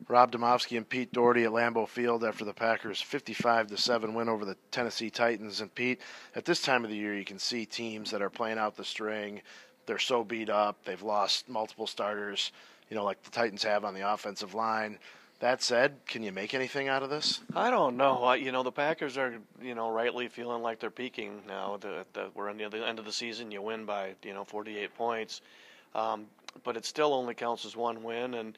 Rob Domofsky and Pete Doherty at Lambeau Field after the Packers' 55-7 win over the Tennessee Titans. And Pete, at this time of the year, you can see teams that are playing out the string. They're so beat up. They've lost multiple starters, like the Titans have on the offensive line. That said, can you make anything out of this? I don't know. The Packers are, rightly feeling like they're peaking now. We're at the end of the season. You win by, 48 points. But it still only counts as one win, and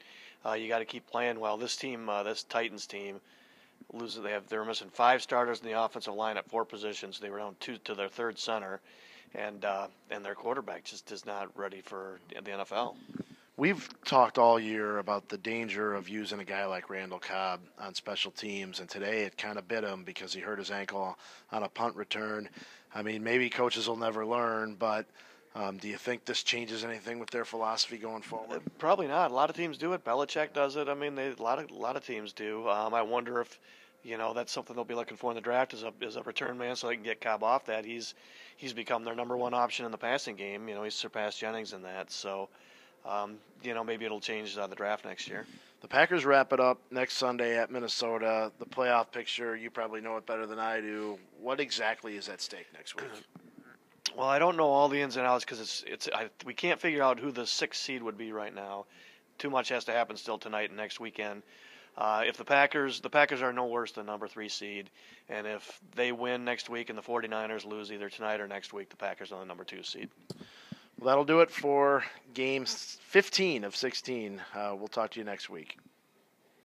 you got to keep playing well. This team, this Titans team, loses. They're missing 5 starters in the offensive line at 4 positions. They were down 2 to their third center, and their quarterback just is not ready for the NFL. We've talked all year about the danger of using a guy like Randall Cobb on special teams, and today it kind of bit him because he hurt his ankle on a punt return. I mean, maybe coaches will never learn, but do you think this changes anything with their philosophy going forward? Probably not. A lot of teams do it. Belichick does it. I mean, a lot of teams do. I wonder if that's something they'll be looking for in the draft is a return man, so they can get Cobb off that. He's become their number one option in the passing game. He's surpassed Jennings in that. So. Maybe it'll change the draft next year. The Packers wrap it up next Sunday at Minnesota. The playoff picture, you probably know it better than I do. What exactly is at stake next week? Well, I don't know all the ins and outs because we can't figure out who the 6th seed would be right now. Too much has to happen still tonight and next weekend. If the Packers are no worse than number 3 seed, and if they win next week and the 49ers lose either tonight or next week, the Packers are the number 2 seed. Well, that'll do it for Game 15 of 16. We'll talk to you next week.